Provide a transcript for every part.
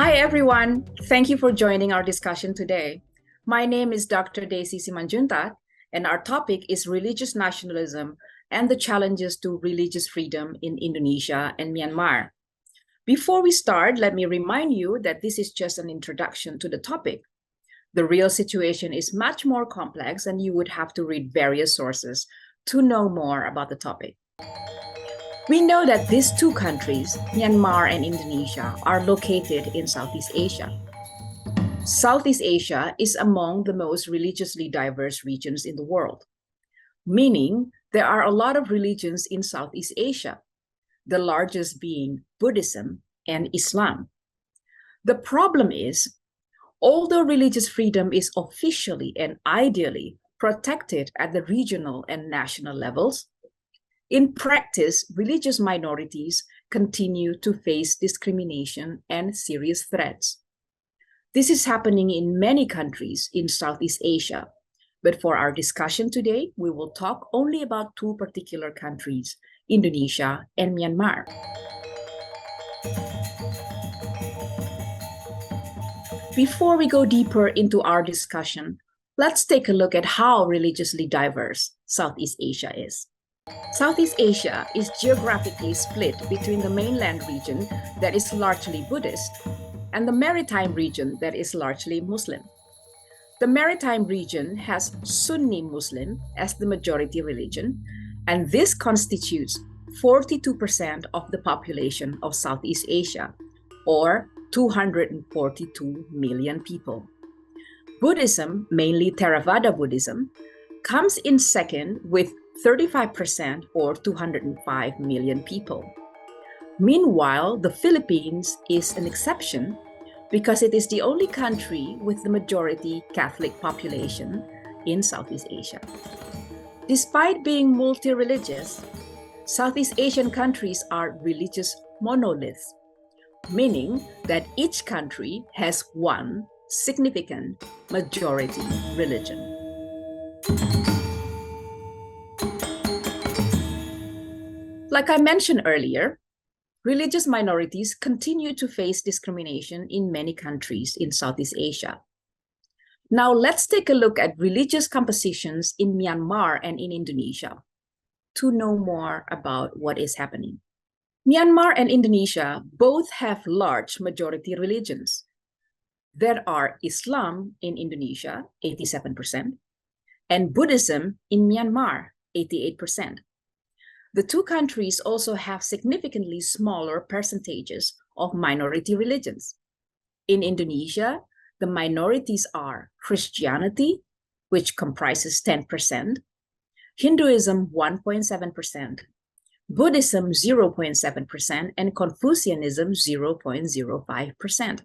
Hi, everyone. Thank you for joining our discussion today. My name is Dr. Deasy Simandjuntak, and our topic is religious nationalism and the challenges to religious freedom in Indonesia and Myanmar. Before we start, let me remind you that this is just an introduction to the topic. The real situation is much more complex, and you would have to read various sources to know more about the topic. We know that these two countries, Myanmar and Indonesia, are located in Southeast Asia. Southeast Asia is among the most religiously diverse regions in the world, meaning there are a lot of religions in Southeast Asia, the largest being Buddhism and Islam. The problem is, although religious freedom is officially and ideally protected at the regional and national levels, in practice, religious minorities continue to face discrimination and serious threats. This is happening in many countries in Southeast Asia, but for our discussion today, we will talk only about two particular countries, Indonesia and Myanmar. Before we go deeper into our discussion, let's take a look at how religiously diverse Southeast Asia is. Southeast Asia is geographically split between the mainland region that is largely Buddhist and the maritime region that is largely Muslim. The maritime region has Sunni Muslim as the majority religion, and this constitutes 42% of the population of Southeast Asia, or 242 million people. Buddhism, mainly Theravada Buddhism, comes in second with 35% or 205 million people. Meanwhile, the Philippines is an exception because it is the only country with the majority Catholic population in Southeast Asia. Despite being multi-religious, Southeast Asian countries are religious monoliths, meaning that each country has one significant majority religion. Like I mentioned earlier, religious minorities continue to face discrimination in many countries in Southeast Asia. Now let's take a look at religious compositions in Myanmar and in Indonesia to know more about what is happening. Myanmar and Indonesia both have large majority religions. There are Islam in Indonesia, 87%, and Buddhism in Myanmar, 88%. The two countries also have significantly smaller percentages of minority religions. In Indonesia, the minorities are Christianity, which comprises 10%, Hinduism 1.7%, Buddhism 0.7%, and Confucianism 0.05%.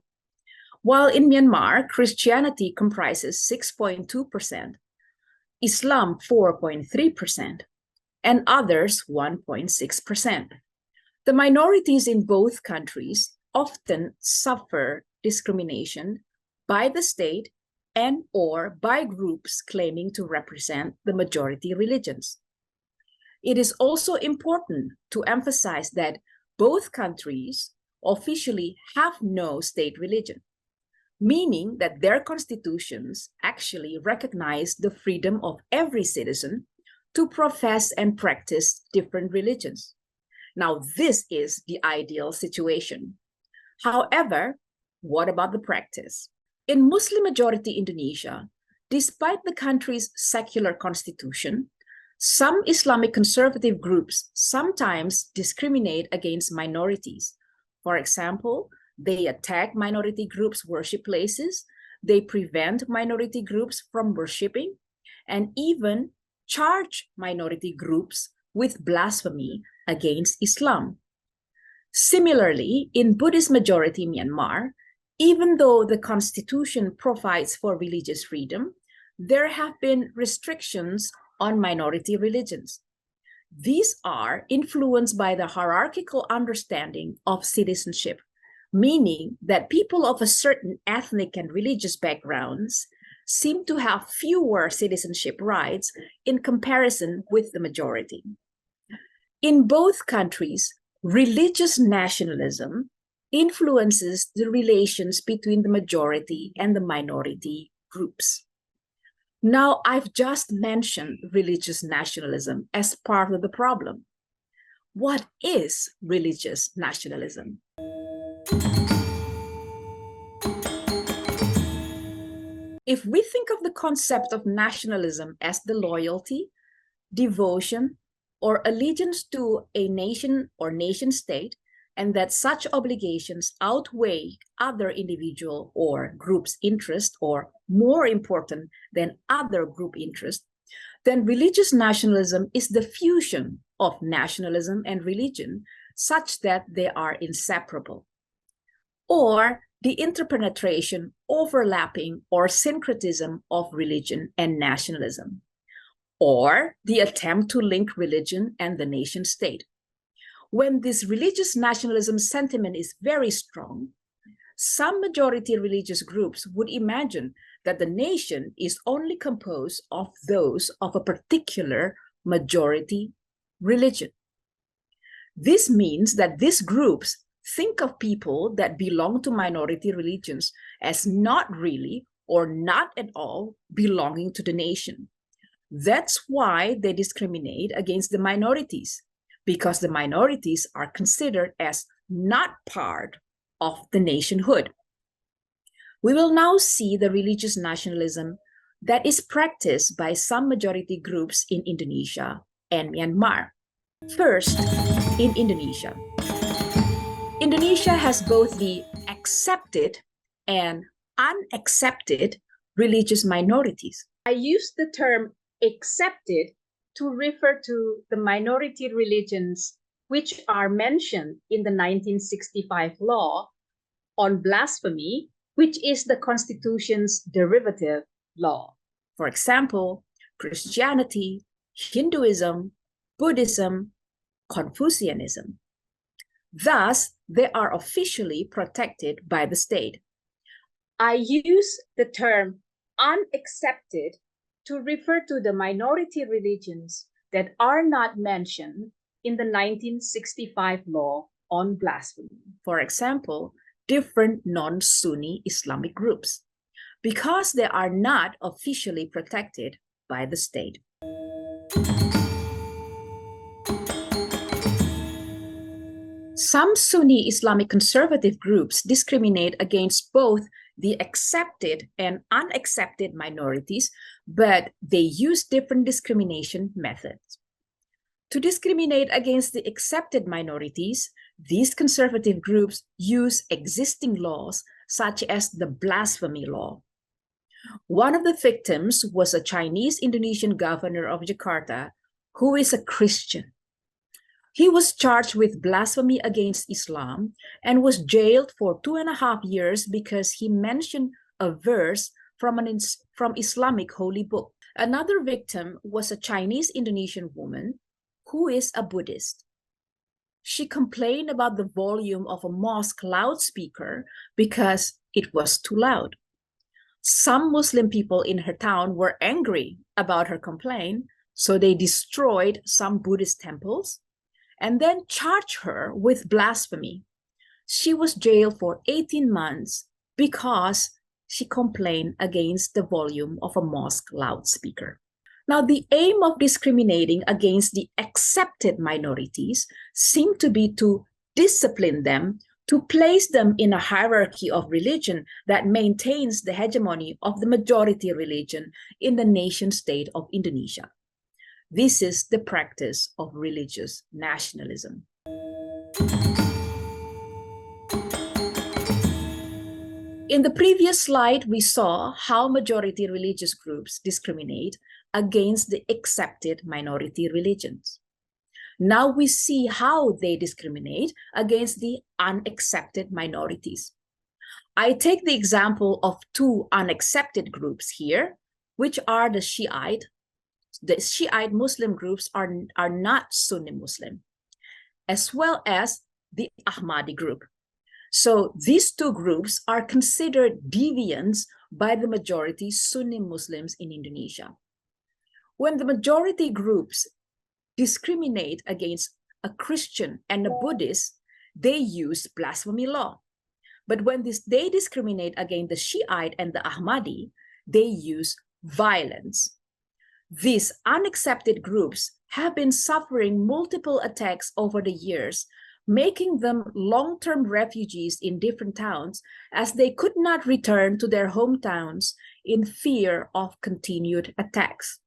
While in Myanmar, Christianity comprises 6.2%, Islam 4.3%, and others 1.6%. The minorities in both countries often suffer discrimination by the state and or by groups claiming to represent the majority religions. It is also important to emphasize that both countries officially have no state religion, meaning that their constitutions actually recognize the freedom of every citizen to profess and practice different religions. Now, this is the ideal situation. However, what about the practice? In Muslim-majority Indonesia, despite the country's secular constitution, some Islamic conservative groups sometimes discriminate against minorities. For example, they attack minority groups' worship places, they prevent minority groups from worshiping, and even charge minority groups with blasphemy against Islam. Similarly, in Buddhist majority Myanmar, even though the constitution provides for religious freedom, there have been restrictions on minority religions. These are influenced by the hierarchical understanding of citizenship, meaning that people of a certain ethnic and religious backgrounds seem to have fewer citizenship rights in comparison with the majority. In both countries, religious nationalism influences the relations between the majority and the minority groups. Now, I've just mentioned religious nationalism as part of the problem. What is religious nationalism? If we think of the concept of nationalism as the loyalty, devotion, or allegiance to a nation or nation state, and that such obligations outweigh other individual or group's interest, or more important than other group interest, then religious nationalism is the fusion of nationalism and religion such that they are inseparable, or the interpenetration, overlapping, or syncretism of religion and nationalism, or the attempt to link religion and the nation state. When this religious nationalism sentiment is very strong, some majority religious groups would imagine that the nation is only composed of those of a particular majority religion. This means that these groups think of people that belong to minority religions as not really or not at all belonging to the nation. That's why they discriminate against the minorities, because the minorities are considered as not part of the nationhood. We will now see the religious nationalism that is practiced by some majority groups in Indonesia and Myanmar. First, in Indonesia. Indonesia has both the accepted and unaccepted religious minorities. I use the term accepted to refer to the minority religions which are mentioned in the 1965 law on blasphemy, which is the Constitution's derivative law. For example, Christianity, Hinduism, Buddhism, Confucianism. Thus, they are officially protected by the state. I use the term unaccepted to refer to the minority religions that are not mentioned in the 1965 law on blasphemy. For example, different non-Sunni Islamic groups, because they are not officially protected by the state. Some Sunni Islamic conservative groups discriminate against both the accepted and unaccepted minorities, but they use different discrimination methods. To discriminate against the accepted minorities, these conservative groups use existing laws, such as the blasphemy law. One of the victims was a Chinese Indonesian governor of Jakarta, who is a Christian. He was charged with blasphemy against Islam and was jailed for 2.5 years because he mentioned a verse from Islamic holy book. Another victim was a Chinese Indonesian woman who is a Buddhist. She complained about the volume of a mosque loudspeaker because it was too loud. Some Muslim people in her town were angry about her complaint, so they destroyed some Buddhist temples and then charged her with blasphemy. She was jailed for 18 months because she complained against the volume of a mosque loudspeaker. Now, the aim of discriminating against the accepted minorities seemed to be to discipline them, to place them in a hierarchy of religion that maintains the hegemony of the majority religion in the nation-state of Indonesia. This is the practice of religious nationalism. In the previous slide, we saw how majority religious groups discriminate against the accepted minority religions. Now we see how they discriminate against the unaccepted minorities. I take the example of two unaccepted groups here, which are the Shiite. The Shiite Muslim groups are not Sunni Muslim, as well as the Ahmadi group. So these two groups are considered deviants by the majority Sunni Muslims in Indonesia. When the majority groups discriminate against a Christian and a Buddhist, they use blasphemy law. But when they discriminate against the Shiite and the Ahmadi, they use violence. These unaccepted groups have been suffering multiple attacks over the years, making them long-term refugees in different towns as they could not return to their hometowns in fear of continued attacks.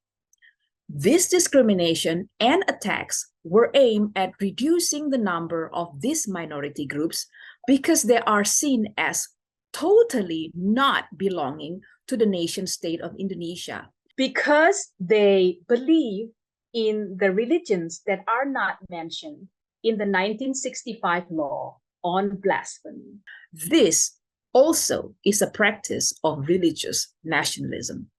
This discrimination and attacks were aimed at reducing the number of these minority groups because they are seen as totally not belonging to the nation-state of Indonesia, because they believe in the religions that are not mentioned in the 1965 law on blasphemy. This also is a practice of religious nationalism.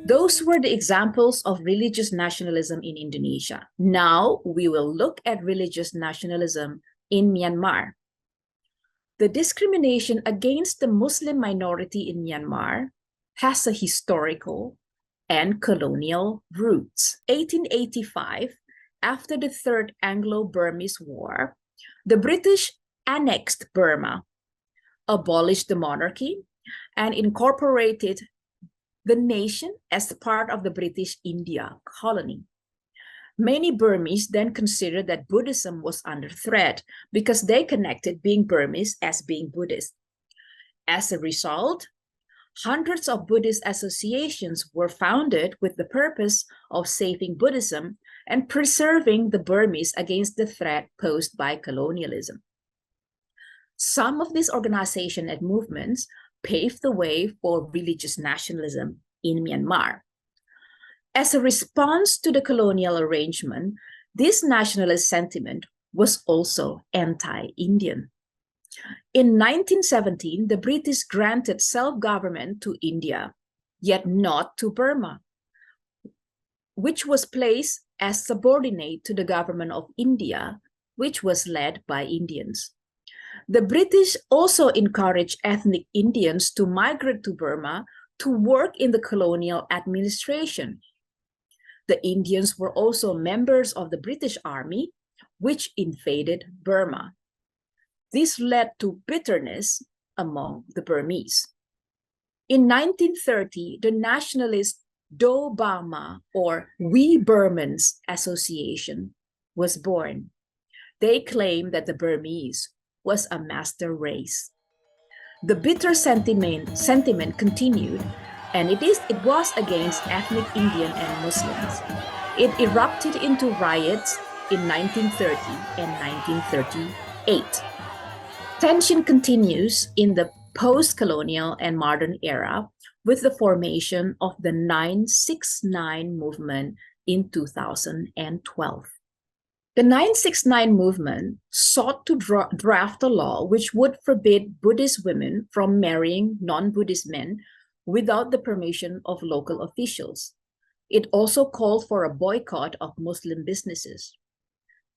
Those were the examples of religious nationalism in Indonesia. Now we will look at religious nationalism in Myanmar. The discrimination against the Muslim minority in Myanmar has a historical and colonial roots. 1885, after the Third Anglo-Burmese War, the British annexed Burma, abolished the monarchy, and incorporated the nation as part of the British India colony. Many Burmese then considered that Buddhism was under threat because they connected being Burmese as being Buddhist. As a result, hundreds of Buddhist associations were founded with the purpose of saving Buddhism and preserving the Burmese against the threat posed by colonialism. Some of these organizations and movements paved the way for religious nationalism in Myanmar. As a response to the colonial arrangement, this nationalist sentiment was also anti-Indian. In 1917, the British granted self-government to India, yet not to Burma, which was placed as subordinate to the government of India, which was led by Indians. The British also encouraged ethnic Indians to migrate to Burma to work in the colonial administration. The Indians were also members of the British Army, which invaded Burma. This led to bitterness among the Burmese. In 1930, the nationalist Do Burma, or We Burmans Association, was born. They claimed that the Burmese was a master race. The bitter sentiment continued, and it was against ethnic Indian and Muslims. It erupted into riots in 1930 and 1938. Tension continues in the post-colonial and modern era with the formation of the 969 movement in 2012. The 969 movement sought to draft a law which would forbid Buddhist women from marrying non-Buddhist men without the permission of local officials. It also called for a boycott of Muslim businesses.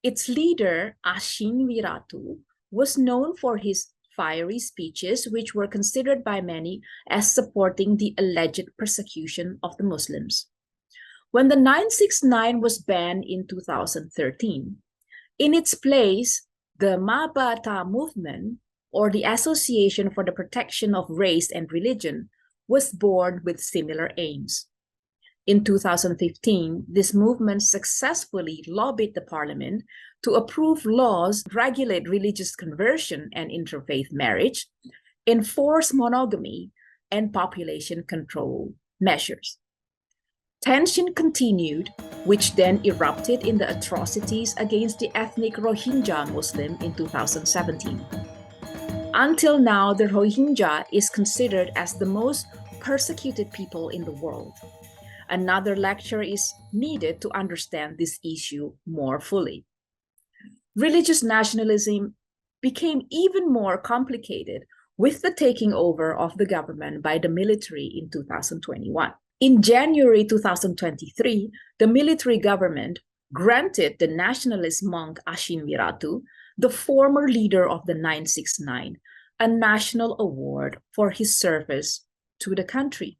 Its leader, Ashin Wiratu, was known for his fiery speeches, which were considered by many as supporting the alleged persecution of the Muslims. When the 969 was banned in 2013, in its place, the Mabata movement, or the Association for the Protection of Race and Religion, was born with similar aims. In 2015, this movement successfully lobbied the parliament to approve laws that regulate religious conversion and interfaith marriage, enforce monogamy, and population control measures. Tension continued, which then erupted in the atrocities against the ethnic Rohingya Muslim in 2017. Until now, the Rohingya is considered as the most persecuted people in the world. Another lecture is needed to understand this issue more fully. Religious nationalism became even more complicated with the taking over of the government by the military in 2021. In January 2023, the military government granted the nationalist monk Ashin Wiratu, the former leader of the 969, a national award for his service to the country.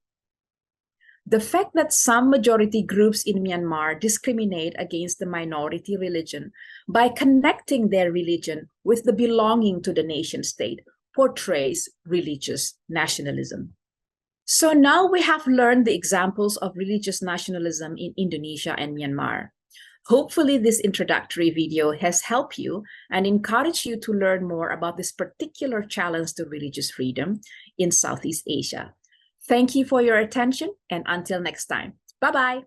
The fact that some majority groups in Myanmar discriminate against the minority religion by connecting their religion with the belonging to the nation state portrays religious nationalism. So now we have learned the examples of religious nationalism in Indonesia and Myanmar. Hopefully this introductory video has helped you and encouraged you to learn more about this particular challenge to religious freedom in Southeast Asia. Thank you for your attention, and until next time. Bye-bye.